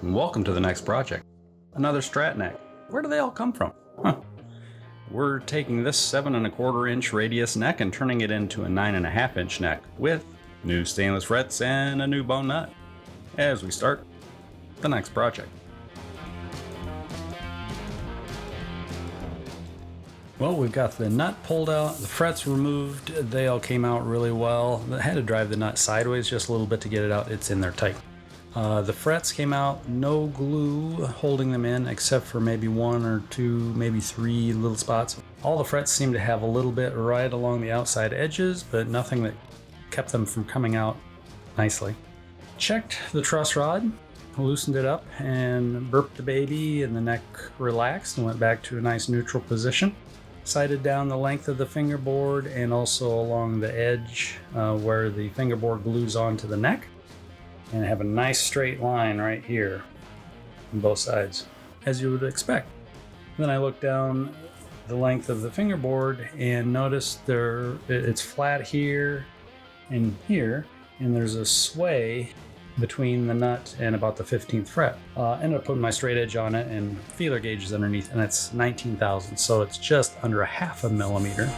and welcome to the next project. Another Strat neck. Where do they all come from? We're taking this 7 1/4 inch radius neck and turning it into a 9 1/2 inch neck with new stainless frets and a new bone nut. As we start the next project. Well, we've got the nut pulled out, the frets removed, they all came out really well. I had to drive the nut sideways just a little bit to get it out. It's in there tight. The frets came out, no glue holding them in except for maybe 1 or 2, maybe 3 little spots. All the frets seem to have a little bit right along the outside edges, but nothing that kept them from coming out nicely. Checked the truss rod, loosened it up and burped the baby, and the neck relaxed and went back to a nice neutral position. Sighted down the length of the fingerboard and also along the edge where the fingerboard glues onto the neck, and have a nice straight line right here on both sides, as you would expect. Then I looked down the length of the fingerboard and noticed it's flat here, and there's a sway between the nut and about the 15th fret. Ended up putting my straight edge on it and feeler gauges underneath, and it's 19 thousandths, so it's just under a 1/2 millimeter.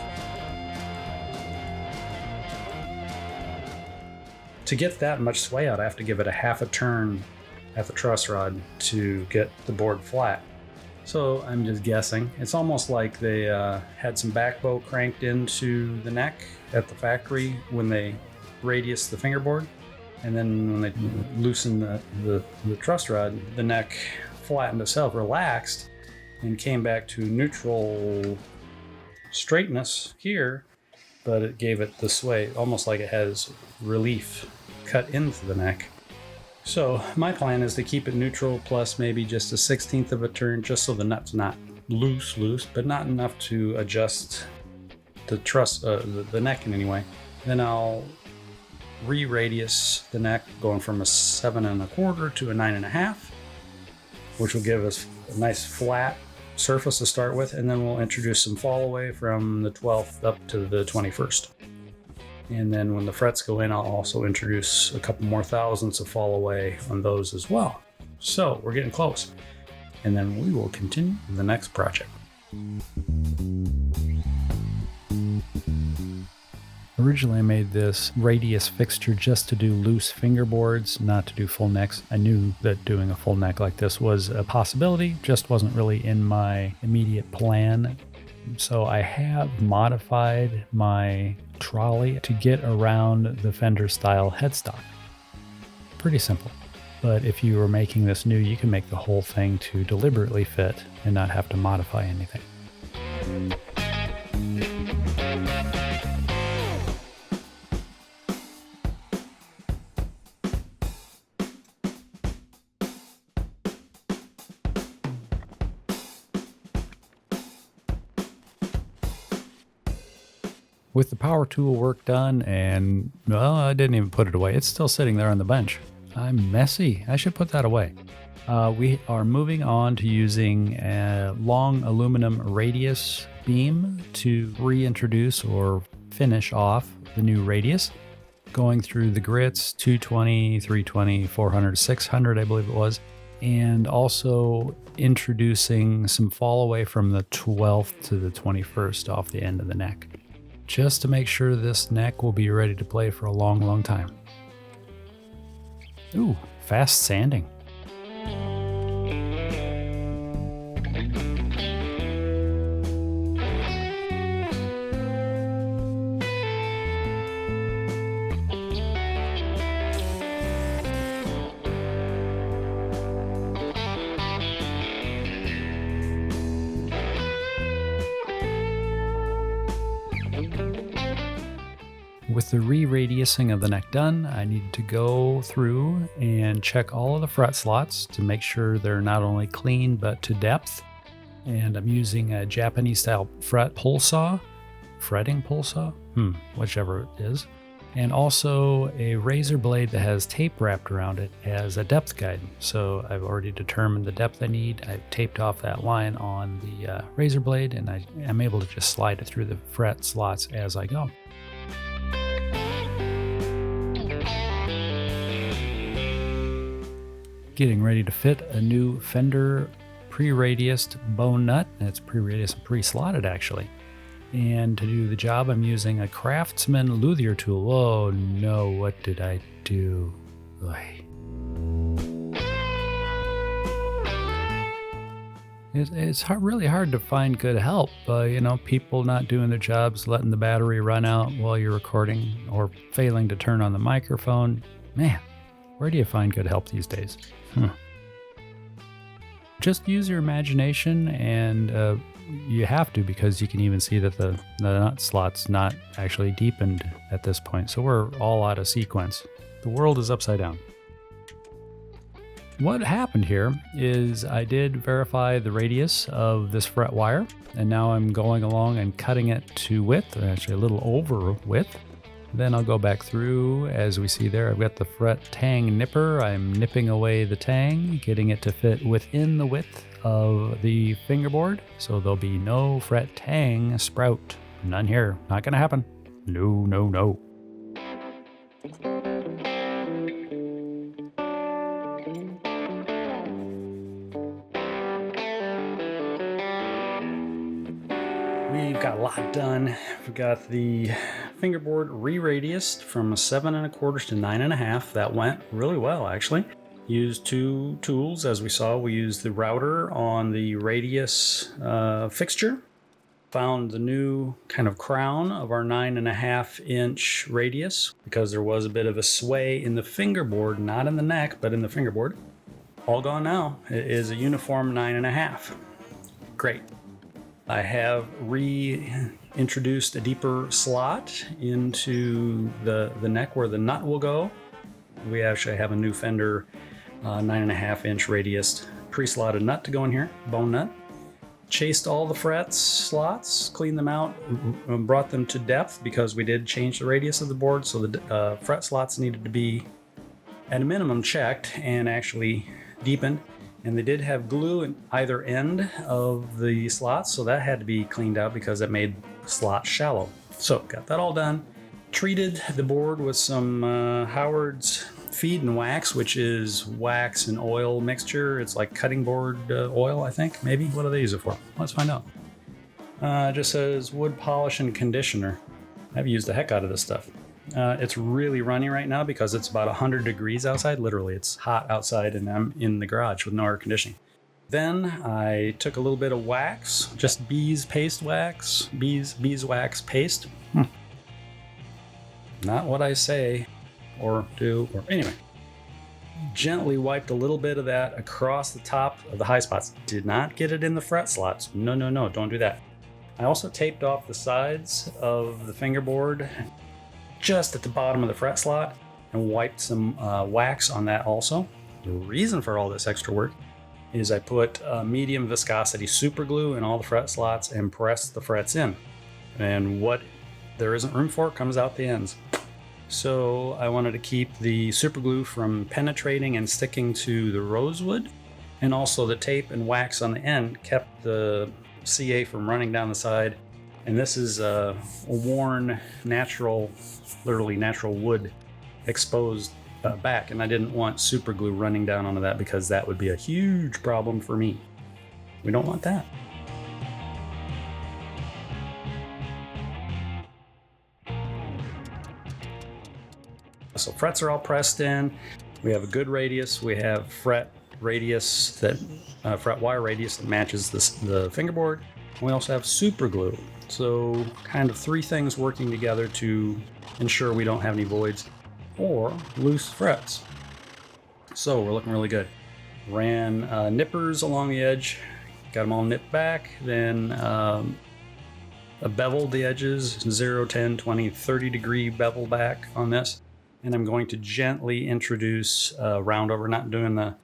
To get that much sway out, I have to give it a 1/2 turn at the truss rod to get the board flat. So I'm just guessing. It's almost like they had some back bow cranked into the neck at the factory when they radiused the fingerboard. And then when they loosened the truss rod, the neck flattened itself, relaxed, and came back to neutral straightness here, but it gave it the sway, almost like it has relief cut into the neck. So my plan is to keep it neutral plus maybe just a 1/16 of a turn, just so the nut's not loose, but not enough to adjust the truss, the neck in any way. Then I'll re-radius the neck, going from a 7 1/4 to a 9 1/2, which will give us a nice flat surface to start with, and then we'll introduce some fall away from the 12th up to the 21st. And then when the frets go in, I'll also introduce a couple more thousandths of fall away on those as well. So we're getting close, and then we will continue the next project. Originally, I made this radius fixture just to do loose fingerboards, not to do full necks. I knew that doing a full neck like this was a possibility, just wasn't really in my immediate plan. So I have modified my trolley to get around the Fender style headstock. Pretty simple. But if you were making this new, you can make the whole thing to deliberately fit and not have to modify anything. With the power tool work done, and well, I didn't even put it away. It's still sitting there on the bench. I'm messy. I should put that away. We are moving on to using a long aluminum radius beam to reintroduce or finish off the new radius. Going through the grits, 220, 320, 400, 600, I believe it was. And also introducing some fall away from the 12th to the 21st off the end of the neck, just to make sure this neck will be ready to play for a long, long time. Ooh, fast sanding. With the re-radiusing of the neck done, I needed to go through and check all of the fret slots to make sure they're not only clean but to depth. And I'm using a Japanese style fretting pull saw, whichever it is. And also a razor blade that has tape wrapped around it as a depth guide. So I've already determined the depth I need. I've taped off that line on the razor blade, and I'm able to just slide it through the fret slots as I go. Getting ready to fit a new Fender pre-radiused bone nut. It's pre-radiused and pre-slotted actually. And to do the job, I'm using a Craftsman luthier tool. Oh no, what did I do? It's really hard to find good help. People not doing their jobs, letting the battery run out while you're recording, or failing to turn on the microphone. Man, where do you find good help these days? Just use your imagination, and you have to, because you can even see that the nut slot's not actually deepened at this point. So we're all out of sequence. The world is upside down. What happened here is I did verify the radius of this fret wire, and now I'm going along and cutting it to width, actually a little over width. Then I'll go back through. As we see there, I've got the fret tang nipper. I'm nipping away the tang, getting it to fit within the width of the fingerboard, so there'll be no fret tang sprout. None here. Not gonna happen. No, no, no. We've got a lot done. We've got the fingerboard re-radiused from a 7 1/4 to 9 1/2. That went really well, actually. Used two tools, as we saw. We used the router on the radius fixture. Found the new kind of crown of our 9 1/2 inch radius, because there was a bit of a sway in the fingerboard, not in the neck, but in the fingerboard. All gone now. It is a uniform 9 1/2. Great. I have reintroduced a deeper slot into the neck where the nut will go. We actually have a new Fender 9 1/2 inch radius pre-slotted nut to go in here, bone nut. Chased all the frets slots, cleaned them out, brought them to depth because we did change the radius of the board, so the fret slots needed to be at a minimum checked and actually deepened. And they did have glue in either end of the slots, so that had to be cleaned out because it made slots shallow. So got that all done. Treated the board with some Howard's Feed and Wax, which is wax and oil mixture. It's like cutting board oil, I think, maybe. What do they use it for? Let's find out. It just says wood polish and conditioner. I've used the heck out of this stuff. It's really runny right now because it's about 100 degrees outside. Literally, it's hot outside, and I'm in the garage with no air conditioning. Then I took a little bit of wax, just beeswax paste. Not what I say or do, or anyway. Gently wiped a little bit of that across the top of the high spots. Did not get it in the fret slots. No, don't do that. I also taped off the sides of the fingerboard just at the bottom of the fret slot and wiped some wax on that also. The reason for all this extra work is I put medium viscosity super glue in all the fret slots and pressed the frets in. And what there isn't room for comes out the ends. So I wanted to keep the super glue from penetrating and sticking to the rosewood, and also the tape and wax on the end kept the CA from running down the side. And this is a worn literally natural wood exposed back, and I didn't want super glue running down onto that because that would be a huge problem for me. We don't want that. So frets are all pressed in. We have a good radius. We have fret radius fret wire radius that matches the fingerboard. We also have super glue. So kind of three things working together to ensure we don't have any voids or loose frets. So we're looking really good. Ran nippers along the edge, got them all nipped back, then beveled the edges, 0, 10, 20, 30 degree bevel back on this. And I'm going to gently introduce round over, not doing the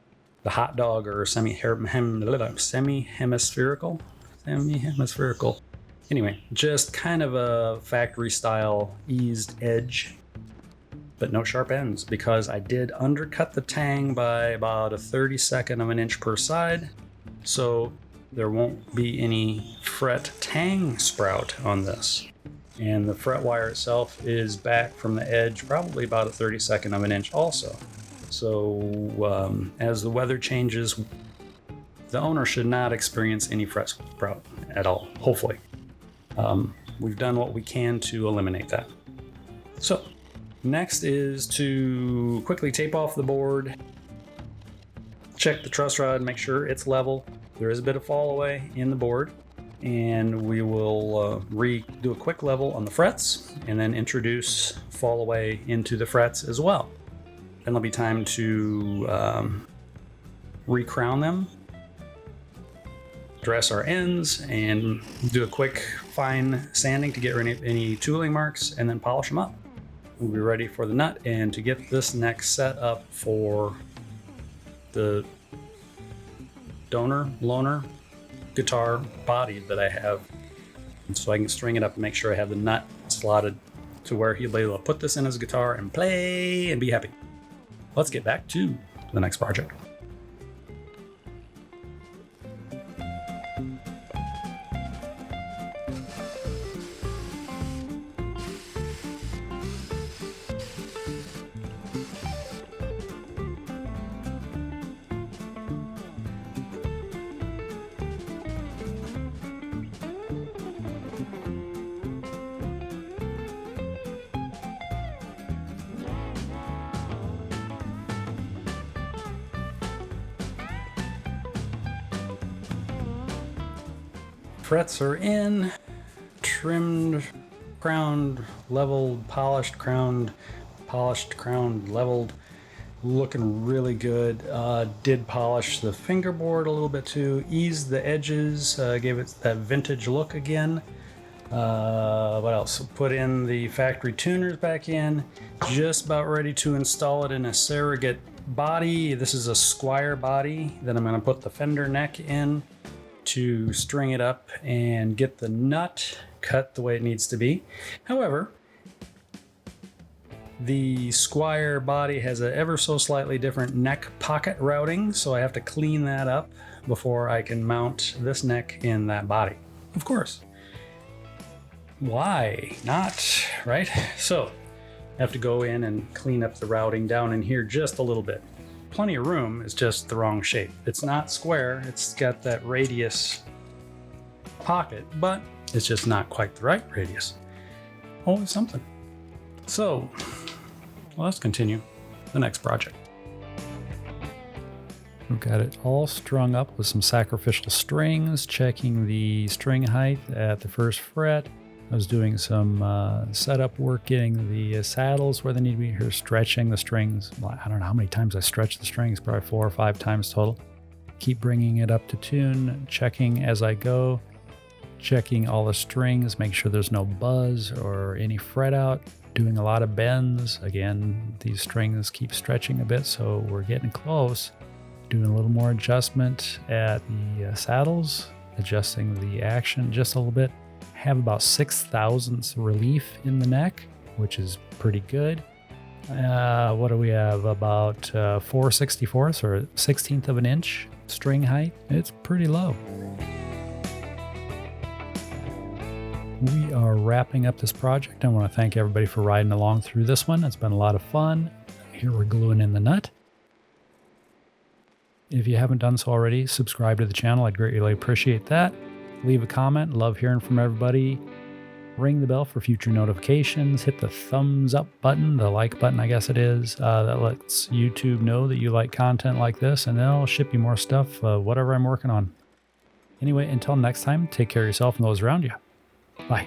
hot dog or semi-hemispherical. Anyway, just kind of a factory style eased edge, but no sharp ends, because I did undercut the tang by about 1/32 of an inch per side. So there won't be any fret tang sprout on this. And the fret wire itself is back from the edge probably about 1/32 of an inch also. So as the weather changes, the owner should not experience any fret sprout at all, hopefully. We've done what we can to eliminate that. So next is to quickly tape off the board, check the truss rod, make sure it's level. There is a bit of fall away in the board, and we will do a quick level on the frets and then introduce fall away into the frets as well. Then there'll be time to re-crown them, dress our ends, and do a quick fine sanding to get rid of any tooling marks, and then polish them up. We'll be ready for the nut and to get this neck set up for the loaner guitar body that I have, so I can string it up and make sure I have the nut slotted to where he'll be able to put this in his guitar and play and be happy. Let's get back to the next project. Frets are in, trimmed, crowned, leveled, polished, crowned, leveled, looking really good. Did polish the fingerboard a little bit too, eased the edges, gave it that vintage look again. What else? Put in the factory tuners back in, just about ready to install it in a surrogate body. This is a Squire body that I'm going to put the Fender neck in to string it up and get the nut cut the way it needs to be. However, the Squire body has a ever so slightly different neck pocket routing, so I have to clean that up before I can mount this neck in that body. Of course. Why not, right? So I have to go in and clean up the routing down in here just a little bit. Plenty of room, is just the wrong shape. It's not square, it's got that radius pocket, but it's just not quite the right radius. Always something. So let's continue the next project. We've got it all strung up with some sacrificial strings, checking the string height at the first fret. I was doing some setup work, getting the saddles where they need to be here, stretching the strings. Well, I don't know how many times I stretched the strings, probably 4 or 5 times total. Keep bringing it up to tune, checking as I go, checking all the strings, make sure there's no buzz or any fret out, doing a lot of bends. Again, these strings keep stretching a bit, so we're getting close. Doing a little more adjustment at the saddles, adjusting the action just a little bit. Have about 6/1000 relief in the neck, which is pretty good. What do we have? About 4/64 or 1/16 of an inch string height. It's pretty low. We are wrapping up this project. I want to thank everybody for riding along through this one. It's been a lot of fun. Here we're gluing in the nut. If you haven't done so already, subscribe to the channel. I'd greatly appreciate that. Leave a comment. Love hearing from everybody. Ring the bell for future notifications. Hit the thumbs up button, the like button, I guess it is. That lets YouTube know that you like content like this, and they'll ship you more stuff, whatever I'm working on. Anyway, until next time, take care of yourself and those around you. Bye.